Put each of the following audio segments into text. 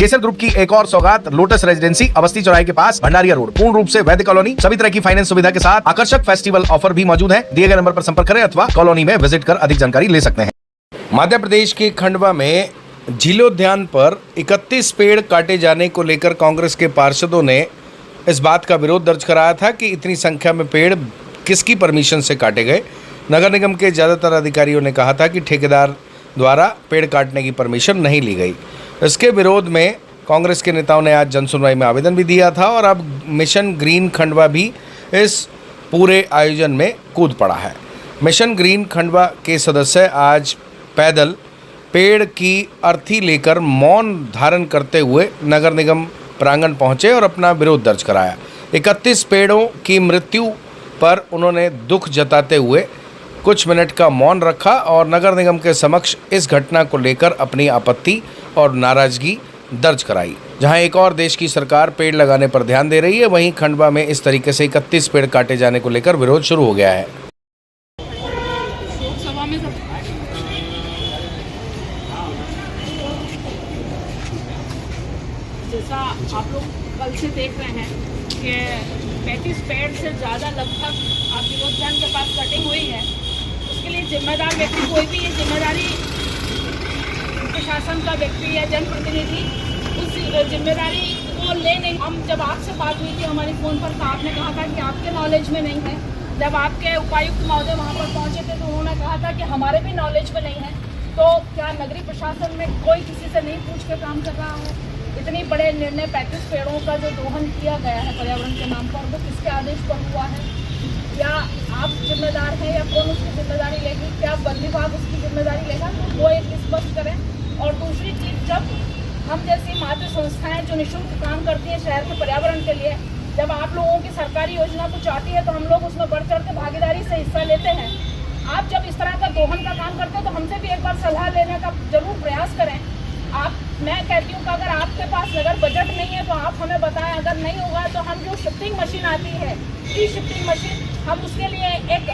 केसर group की एक और सौगात लोटस रेजिडेंसी अवस्थी चौराहे के पास भंडारिया रोड, पूर्ण रूप से वैद्य कॉलोनी, सभी तरह की फाइनेंस सुविधा के साथ आकर्षक फेस्टिवल ऑफर भी मौजूद है। दिए गए नंबर पर संपर्क करें अथवा कॉलोनी में विजिट कर अधिक जानकारी ले सकते हैं। मध्य प्रदेश के खंडवा में झीलोद्यान पर 31 पेड़ काटे जाने को लेकर कांग्रेस के पार्षदों ने इस बात का विरोध दर्ज कराया था कि इतनी संख्या में पेड़ किसकी परमिशन से काटे गए। नगर निगम के ज़्यादातर अधिकारियों ने कहा था कि ठेकेदार द्वारा पेड़ काटने की परमिशन नहीं ली गई। इसके विरोध में कांग्रेस के नेताओं ने आज जनसुनवाई में आवेदन भी दिया था और अब मिशन ग्रीन खंडवा भी इस पूरे आयोजन में कूद पड़ा है। मिशन ग्रीन खंडवा के सदस्य आज पैदल पेड़ की अर्थी लेकर मौन धारण करते हुए नगर निगम प्रांगण पहुंचे और अपना विरोध दर्ज कराया। 31 पेड़ों की मृत्यु पर उन्होंने दुख जताते हुए कुछ मिनट का मौन रखा और नगर निगम के समक्ष इस घटना को लेकर अपनी आपत्ति और नाराजगी दर्ज कराई। जहां एक और देश की सरकार पेड़ लगाने पर ध्यान दे रही है, वहीं खंडवा में इस तरीके से 31 पेड़ काटे जाने को लेकर विरोध शुरू हो गया है। जैसा आप लोग कल से देख रहे हैं कि 35 पेड़ से ज़्यादा लगभग आप झीलोद्यान के पास कटिंग हुई है। उसके लिए जिम्मेदार व्यक्ति कोई भी ये जिम्मेदारी प्रशासन का व्यक्ति या जनप्रतिनिधि उस जिम्मेदारी को ले नहीं। हम जब आपसे बात हुई थी हमारे फ़ोन पर तो आपने कहा था कि आपके नॉलेज में नहीं है। जब आपके उपायुक्त महोदय वहाँ पर पहुँचे थे तो उन्होंने कहा था कि हमारे भी नॉलेज में नहीं है। तो क्या नगरीय प्रशासन में कोई किसी से नहीं पूछ के काम कर रहा है? इतनी बड़े निर्णय 35 पेड़ों का जो दोहन किया गया है पर्यावरण के नाम पर, वो किसके आदेश पर हुआ है? क्या आप जिम्मेदार हैं या कौन उसकी जिम्मेदारी लेगी? क्या वन विभाग उसकी जिम्मेदारी लेगा? तो वो एक स्पष्ट करें। और दूसरी चीज़, जब हम जैसी मातृ संस्थाएं जो निःशुल्क काम करती हैं शहर के पर्यावरण के लिए, जब आप लोगों की सरकारी योजना कुछ आती है तो हम लोग उसमें बढ़ चढ़ के भागीदारी से हिस्सा लेते हैं। आप जब इस तरह का दोहन का काम करते हैं तो हमसे भी एक बार सलाह लेने का जरूर प्रयास करें। मैं कहती हूँ कि अगर आपके पास नगर बजट नहीं है तो आप हमें बताएं। अगर नहीं होगा तो हम जो शिफ्टिंग मशीन आती है, ई शिफ्टिंग मशीन, हम उसके लिए एक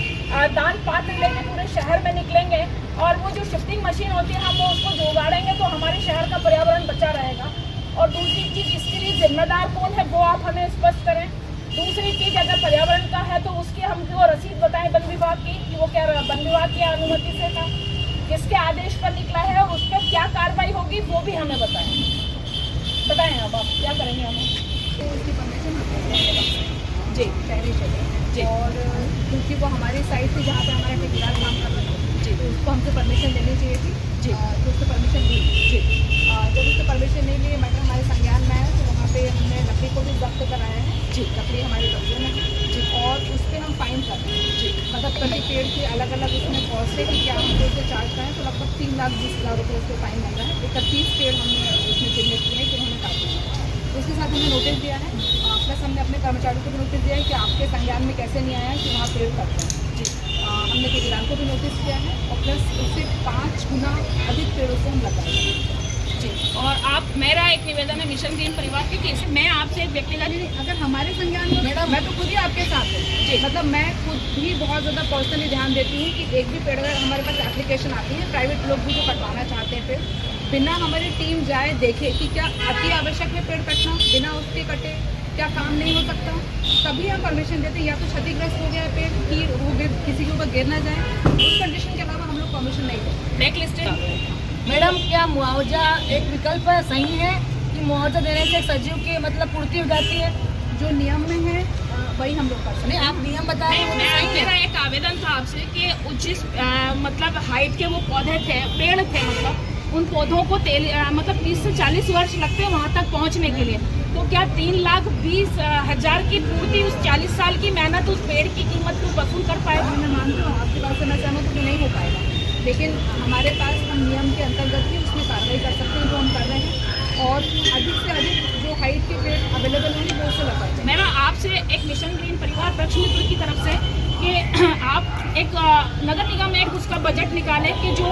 दान पात्र लेके पूरे शहर में निकलेंगे और वो जो शिफ्टिंग मशीन होती है हम वो उसको जुगाड़ेंगे तो हमारे शहर का पर्यावरण बचा रहेगा। और दूसरी चीज़, इसके लिए जिम्मेदार कौन है वो आप हमें स्पष्ट करें। दूसरी चीज़, अगर पर्यावरण का है तो उसकी हमको रसीद बताएं वन विभाग की कि वो क्या वन विभाग की अनुमति से था, किसके आदेश पर निकला है और उस पर क्या कार्रवाई होगी वो भी हमें बताएं। अब आप क्या करेंगे? हमें उसकी परमिशन जी पहले चलिए जी। और क्योंकि वो हमारी साइट थी जहाँ पे हमारा ठेकेदार काम कर रहा था जी, तो उसको हमसे परमिशन लेनी चाहिए थी जी। तो उसको परमिशन ली जी। जब उसको परमिशन नहीं ली, मैटर हमारे संज्ञान में आया तो वहाँ पे हमने लकड़ी को भी जब्त कराया है जी। लकड़ी हमारे कब्जे में है जी और उस पर हम फाइन कर रहे हैं जी। मतलब प्रति पेड़ के अलग अलग उसमें कॉस्ट है कि क्या हमको उसे चार्ज करें, तो लगभग 3,20,000 रुपये उसको फाइन लग रहा है। 31 पेड़ हमने उसमें चिन्हित किए हैं कि उन्होंने काटे हैं। उसके साथ हमने नोटिस दिया है, प्लस हमने अपने कर्मचारियों को भी नोटिस दिया है कि आपके संज्ञान में कैसे नहीं आया कि वहाँ पेड़ कटते हैं जी। हमने ठेकेदार को भी नोटिस किया है और प्लस उससे 5 गुना अधिक पेड़ों से हम लगा रहे हैं जी। और आप, मेरा एक निवेदन है मिशन ग्रीन परिवार के कि मैं आपसे एक व्यक्तिगत, अगर हमारे संज्ञान में मैडम, मैं तो खुद ही आपके साथ हूँ जी। मतलब मैं खुद भी बहुत ज़्यादा पर्सनली ध्यान देती हूँ कि एक भी पेड़, अगर हमारे पास एप्लीकेशन आती है, प्राइवेट लोग भी जो कटवाना चाहते हैं पेड़, बिना हमारी टीम जाए देखे कि क्या अति आवश्यक है पेड़ कटना, बिना उसके कटे क्या काम नहीं हो सकता, तभी हम परमिशन देते हैं। या तो क्षतिग्रस्त हो गया है पेड़ कि वो किसी के ऊपर गिर ना जाए, उस कंडीशन के अलावा हम लोग परमिशन नहीं देते। ब्लैक लिस्टेड मैडम, क्या मुआवजा एक विकल्प सही है कि मुआवजा देने से सजीव की मतलब पूर्ति हो जाती है? जो नियम में है वही हम लोग कर सकते हैं। आप नियम बताएं। मेरा एक आवेदन था आपसे कि जिस मतलब हाइट के वो पौधे थे, पेड़ थे, मतलब उन पौधों को मतलब 30 से 40 वर्ष लगते हैं वहाँ तक पहुँचने के लिए। तो क्या 3,20,000 की पूर्ति उस 40 साल की मेहनत उस पेड़ की कीमत को वसूल कर पाएगा? मैं मानती हूँ आपकी बात से, मैं सहमत हूँ कि नहीं हो पाएगा, लेकिन हमारे पास हम नियम के अंतर्गत ही उसमें कार्रवाई कर सकते हैं जो हम कर रहे हैं। और अधिक से अधिक जो हाइट के पेड़ अवेलेबल होंगे वो से लगाए जाएंगे। मेरा आपसे एक मिशन ग्रीन परिवार वृक्ष मित्र की तरफ से कि आप एक नगर निगम एक उसका बजट निकालें कि जो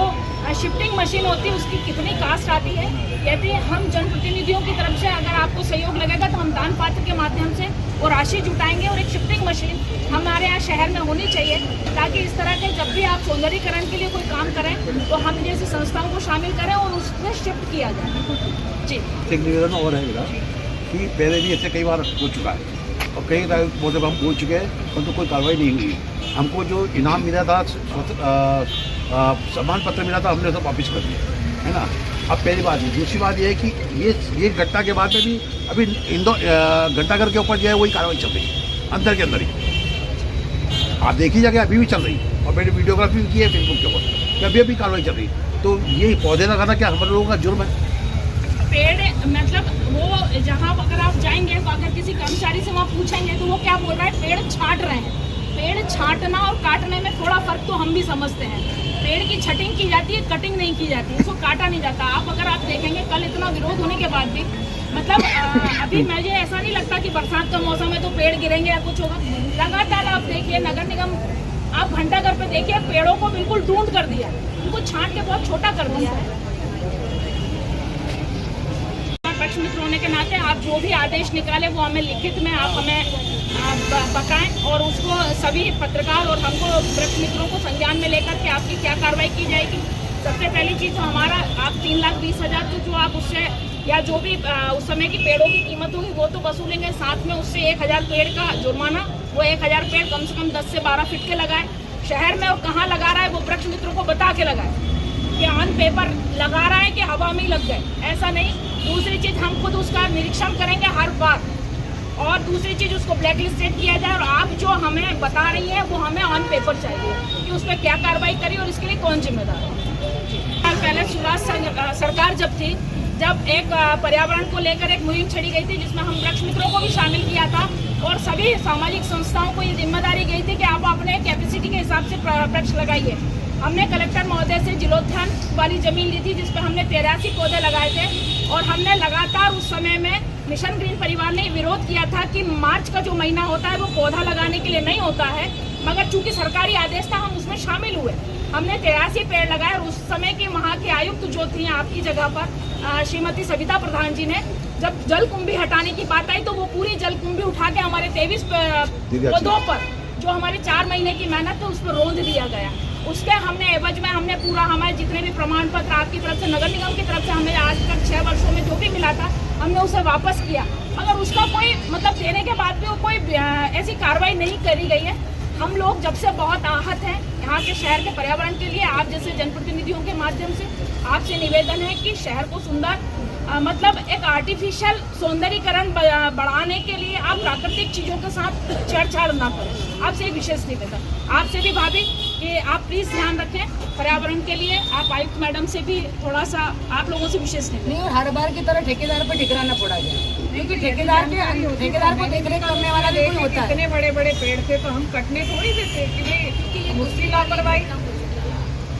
शिफ्टिंग मशीन होती है उसकी कितनी कास्ट आती है। कहते हैं हम जनप्रतिनिधियों की तरफ से अगर आपको सहयोग लगेगा तो हम दान पात्र के माध्यम से वो राशि जुटाएंगे और एक शिफ्टिंग मशीन हमारे यहाँ शहर में होनी चाहिए, ताकि इस तरह के जब भी आप सौंदर्यीकरण के लिए कोई काम करें तो हम जैसी संस्थाओं को शामिल करें और उसमें शिफ्ट किया जाए। जी। एक निवेदन और है मेरा कि पहले भी ऐसे कई बार हो चुका है और कई पौधे हम बोल चुके हैं परंतु कोई कार्रवाई नहीं हुई। हमको जो इनाम मिला था, सम्मान पत्र मिला था, हमने सब वापस कर दिया, है ना। अब पहली बात है। दूसरी बात ये है कि ये घटना के बाद में भी अभी घंटाघर के ऊपर जो है वही कार्रवाई चल रही है, अंदर के अंदर ही। आप देखी जाके अभी भी चल रही है और मैंने वीडियोग्राफी भी की है फेसबुक के ऊपर, अभी अभी कार्रवाई चल रही है। तो ये पौधे लगाना क्या हम लोगों का जुर्म है? पेड़ मतलब वो जहाँ अगर आप जाएंगे तो अगर किसी कर्मचारी से वहाँ पूछेंगे तो वो क्या बोल रहा है, पेड़ छांट रहे हैं। पेड़ छांटना और काटने में थोड़ा फर्क तो हम भी समझते हैं। पेड़ की छटिंग की जाती है, कटिंग नहीं की जाती, उसको काटा नहीं जाता। अगर आप देखेंगे कल इतना विरोध होने के बाद भी मतलब अभी मुझे ऐसा नहीं लगता कि बरसात का मौसम है तो पेड़ गिरेंगे या कुछ होगा। लगातार आप देखिए नगर निगम, आप घंटाघर पे देखिए पेड़ों को बिल्कुल ढूंढ कर दिया, उनको छांट के बहुत छोटा कर दिया है। पक्ष मित्र होने के नाते आप जो भी आदेश निकाले वो हमें लिखित में आप हमें बताएं और उसको सभी पत्रकार और हमको वृक्ष मित्रों को संज्ञान में लेकर के आपकी क्या कार्रवाई की जाएगी। सबसे पहली चीज़ तो हमारा आप 3,20,000 तो जो आप उससे या जो भी उस समय की पेड़ों की कीमत होगी वो तो वसूलेंगे, साथ में उससे 1,000 पेड़ का जुर्माना, वो 1,000 पेड़ कम से कम 10 से 12 फीट के लगाए। शहर में और कहाँ लगा रहा है वो वृक्ष मित्रों को बता के लगाए कि ऑन पेपर लगा रहा है कि हवा में ही लग गए, ऐसा नहीं। दूसरी चीज़ हम खुद उसका निरीक्षण करेंगे हर बार, और दूसरी चीज़ उसको ब्लैक लिस्टेड किया जाए और आप जो हमें बता रही है वो हमें ऑन पेपर चाहिए कि उस पर क्या कार्रवाई करी और इसके लिए कौन जिम्मेदार है। पहले सुभाष सरकार जब थी, जब एक पर्यावरण को लेकर एक मुहिम छड़ी गई थी जिसमें हम वृक्ष मित्रों को भी शामिल किया था और सभी सामाजिक संस्थाओं को ये जिम्मेदारी गई थी कि आप अपने कैपेसिटी के हिसाब से वृक्ष लगाइए। हमने कलेक्टर महोदय से जिलोत्थान वाली जमीन ली थी जिसपे हमने 83 पौधे लगाए थे और हमने लगातार उस समय में मिशन ग्रीन परिवार ने विरोध किया था कि मार्च का जो महीना होता है वो पौधा लगाने के लिए नहीं होता है, मगर चूंकि सरकारी आदेश था हम उसमें शामिल हुए। हमने 83 पेड़ लगाए और उस समय की वहाँ की आयुक्त जो थी आपकी जगह पर श्रीमती सविता प्रधान जी ने जब जल कुंभी हटाने की बात आई तो वो पूरी जल कुंभी उठा के हमारे 23 पौधों पर जो हमारे 4 महीने की मेहनत है उस पर रोंद दिया गया। उसके हमने एवज में हमने पूरा हमारे जितने भी प्रमाण पत्र आपकी तरफ से नगर निगम की तरफ से हमें आज तक 6 वर्षों में जो भी मिला था हमने उसे वापस किया, मगर उसका कोई मतलब देने के बाद भी कोई ऐसी कार्रवाई नहीं करी गई है। हम लोग जब से बहुत आहत हैं यहाँ के शहर के पर्यावरण के लिए। आप जैसे जनप्रतिनिधियों के माध्यम से आपसे निवेदन है कि शहर को सुंदर मतलब एक आर्टिफिशियल सौंदर्यीकरण बढ़ाने के लिए आप प्राकृतिक चीज़ों के साथ छेड़छाड़ ना करें। आपसे एक विशेष निवेदन, आपसे भी भाभी कि आप प्लीज़ ध्यान रखें पर्यावरण के लिए। आप आयुक्त मैडम से भी थोड़ा सा आप लोगों से विशेष निवेदन। नहीं, हर बार की तरह ठेकेदार पर ठिकराना पड़ा गया क्योंकि ठेकेदार को देखरेख करने वाला भी कोई होता है। इतने बड़े बड़े पेड़ थे तो हम कटने थोड़ी देते क्योंकि ये दूसरी लापरवाही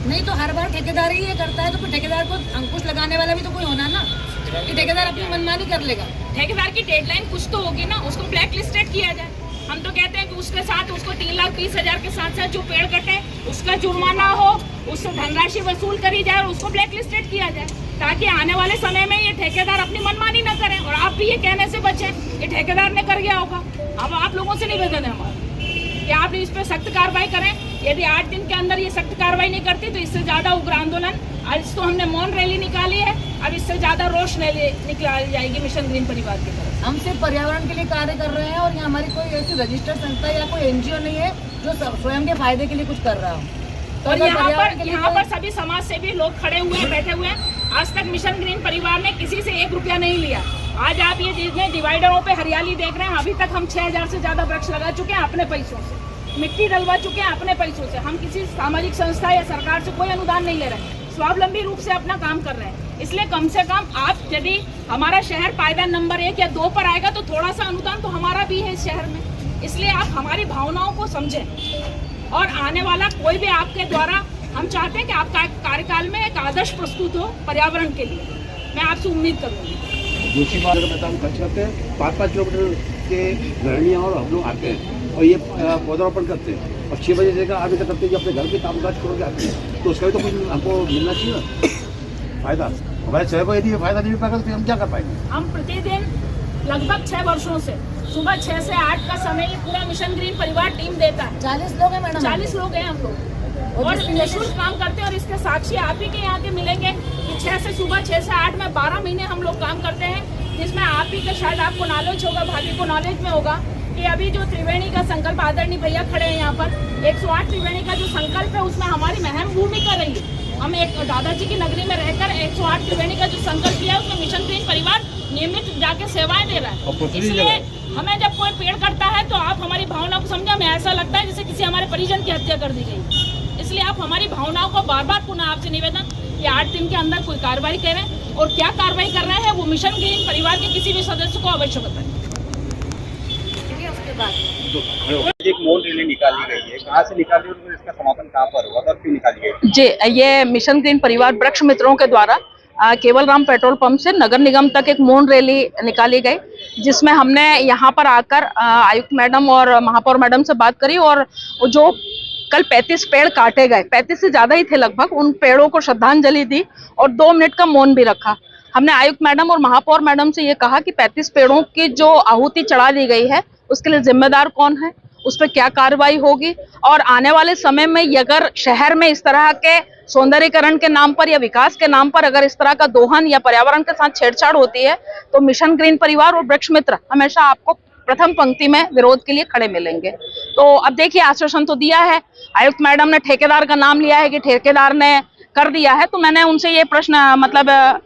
नहीं तो हर बार ठेकेदार ही ये करता है तो फिर ठेकेदार को अंकुश लगाने वाला भी तो कोई होना ना कि ठेकेदार अपनी मनमानी कर लेगा। ठेकेदार की डेडलाइन कुछ तो होगी ना, उसको ब्लैक लिस्टेड किया जाए। हम तो कहते हैं कि उसके साथ उसको 3,20,000 के साथ साथ जो पेड़ कटे उसका जुर्माना हो, उससे धनराशि वसूल करी जाए और उसको ब्लैक लिस्टेड किया जाए ताकि आने वाले समय में ये ठेकेदार अपनी मनमानी न करें और आप भी ये कहने से बचें ये ठेकेदार ने कर गया होगा। अब आप लोगों से निवेदन है हमारा कि आप इस पर सख्त कार्रवाई करें। यदि 8 दिन के अंदर ये सख्त कार्रवाई नहीं करती तो इससे ज़्यादा उग्र आंदोलन, आज तो हमने मौन रैली निकाली है, अब इससे ज़्यादा रोष रैली निकाली जाएगी मिशन ग्रीन परिवार की तरफ। हम सिर्फ पर्यावरण के लिए कार्य कर रहे हैं और यहाँ हमारी कोई ऐसी रजिस्टर्ड संस्था या कोई एनजीओ नहीं है जो स्वयं के फायदे के लिए कुछ कर रहा हो। और यहाँ पर सभी समाज से भी लोग खड़े हुए हैं, बैठे हुए हैं। आज तक मिशन ग्रीन परिवार ने किसी से 1 रुपया नहीं लिया। आज आप ये जितने डिवाइडरों पे हरियाली देख रहे हैं, अभी तक हम 6,000 से ज़्यादा वृक्ष लगा चुके हैं अपने पैसों से, मिट्टी डलवा चुके हैं अपने पैसों से। हम किसी सामाजिक संस्था या सरकार से कोई अनुदान नहीं ले रहे हैं, स्वावलंबी रूप से अपना काम कर रहे हैं। इसलिए कम से कम आप यदि हमारा शहर पायदान नंबर 1 या 2 पर आएगा तो थोड़ा सा अनुदान तो हमारा भी है इस शहर में। इसलिए आप हमारी भावनाओं को समझें और आने वाला कोई भी आपके द्वारा, हम चाहते हैं कि आपका कार्यकाल में एक आदर्श प्रस्तुत हो पर्यावरण के लिए। मैं आपसे उम्मीद करूँगी। दूसरी बात अगर बताऊँ, खर्च करते हैं 5-5 किलोमीटर के गृहणियाँ और हम लोग आते हैं और ये पौधारोपण करते हैं और 6 बजे से अभी तक करते हैं कि अपने घर के कामकाज छोड़ के आते हैं, तो उसका भी तो कुछ हमको मिलना चाहिए ना फायदा। हमारे शहर को यदि फायदा नहीं मिल पाएगा तो हम क्या कर पाएंगे? हम प्रतिदिन लगभग 6 वर्षों से सुबह 6 से 8 का समय पूरा मिशन ग्रीन परिवार टीम देता है। 40 लोग हैं मैडम, 40 लोग हैं हम लोग और निःशुल्क काम करते हैं। और इसके साक्षी आप ही के यहाँ के मिलेंगे कि सुबह 6 से 8 में 12 महीने हम लोग काम करते हैं, जिसमें आप ही का शायद आपको नॉलेज होगा, भाभी को नॉलेज में होगा कि अभी जो त्रिवेणी का संकल्प, आदरणीय भैया खड़े हैं यहाँ पर, 108 त्रिवेणी का जो संकल्प है उसमें हमारी अहम भूमिका रही है। हम एक दादाजी की नगरी में रहकर 108 त्रिवेणी का जो संकल्प किया है उसमें मिशन ग्रीन परिवार नियमित जाके सेवाएं दे रहा है। इसलिए हमें जब कोई पेड़ कटता है तो आप हमारी भावनाओं को समझा, हमें ऐसा लगता है जैसे किसी हमारे परिजन की हत्या कर दी गई। इसलिए आप हमारी भावनाओं को बार बार पुनः आपसे निवेदन कि 8 दिन के अंदर कोई कार्रवाई करें, और क्या कार्रवाई कर रहे हैं वो मिशन ग्रीन परिवार के किसी भी सदस्य को अवश्य बताएं। उसके बाद एक मौन रैली निकाली गई है, कहाँ से निकाली और इसका समापन कहाँ पर हुआ और क्यों निकाली गई? जी, ये मिशन ग्रीन परिवार वृक्ष मित्रों के द्वारा केवल राम पेट्रोल पंप से नगर निगम तक एक मौन रैली निकाली गई, जिसमें हमने यहाँ पर आकर आयुक्त मैडम और महापौर मैडम से बात करी, और जो कल 35 पेड़ काटे गए, 35 से ज्यादा ही थे लगभग, उन पेड़ों को श्रद्धांजलि दी और 2 मिनट का मौन भी रखा। हमने आयुक्त मैडम और महापौर मैडम से ये कहा कि 35 पेड़ों की जो आहुति चढ़ा दी गई है उसके लिए जिम्मेदार कौन है, उस पर क्या कार्रवाई होगी, और आने वाले समय में अगर शहर में इस तरह के सौंदर्यीकरण के नाम पर या विकास के नाम पर अगर इस तरह का दोहन या पर्यावरण के साथ छेड़छाड़ होती है तो मिशन ग्रीन परिवार और वृक्ष मित्र हमेशा आपको प्रथम पंक्ति में विरोध के लिए खड़े मिलेंगे। तो अब देखिए, आश्वासन तो दिया है, आयुक्त मैडम ने ठेकेदार का नाम लिया है कि ठेकेदार ने कर दिया है, तो मैंने उनसे ये प्रश्न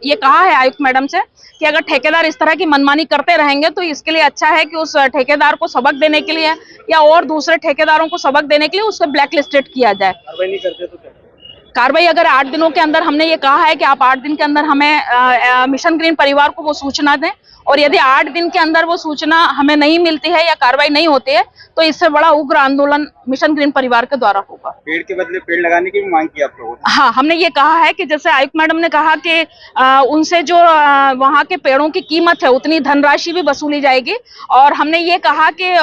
ये कहा है आयुक्त मैडम से कि अगर ठेकेदार इस तरह की मनमानी करते रहेंगे तो इसके लिए अच्छा है कि उस ठेकेदार को सबक देने के लिए या और दूसरे ठेकेदारों को सबक देने के लिए उसको ब्लैकलिस्टेड किया जाए। कार्रवाई नहीं करते तो क्या? कार्रवाई अगर 8 दिनों के अंदर, हमने ये कहा है कि आप 8 दिन के अंदर हमें मिशन ग्रीन परिवार को वो सूचना दें, और यदि 8 दिन के अंदर वो सूचना हमें नहीं मिलती है या कार्रवाई नहीं होती है तो इससे बड़ा उग्र आंदोलन मिशन ग्रीन परिवार के द्वारा होगा। पेड़ के बदले पेड़ लगाने की भी मांग की आप लोगों ने? हाँ, हमने ये कहा है कि जैसे आयुक्त मैडम ने कहा कि उनसे जो वहाँ के पेड़ों की कीमत है उतनी धनराशि भी वसूली जाएगी, और हमने ये कहा कि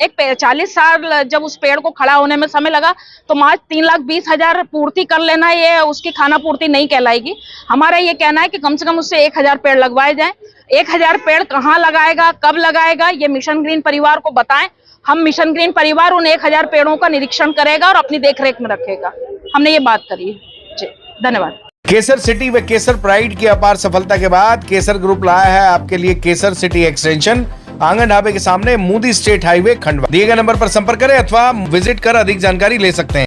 एक 40 साल जब उस पेड़ को खड़ा होने में समय लगा तो मात्र 3,20,000 पूर्ति कर लेना ये उसकी खाना पूर्ति नहीं कहलाएगी। हमारा ये कहना है कि कम से कम उससे 1,000 पेड़ लगवाए जाएं। 1,000 पेड़ कहाँ लगाएगा, कब लगाएगा, ये मिशन ग्रीन परिवार को बताएं। हम मिशन ग्रीन परिवार उन 1,000 पेड़ों का निरीक्षण करेगा और अपनी देखरेख में रखेगा। हमने ये बात करी है जी। धन्यवाद। केसर सिटी व केसर प्राइड की अपार सफलता के बाद केसर ग्रुप लाया है आपके लिए केसर सिटी एक्सटेंशन, आंगन ढाबे के सामने, मोदी स्टेट हाईवे, खंडवा। दिए गए नंबर पर संपर्क करें अथवा विजिट कर अधिक जानकारी ले सकते हैं।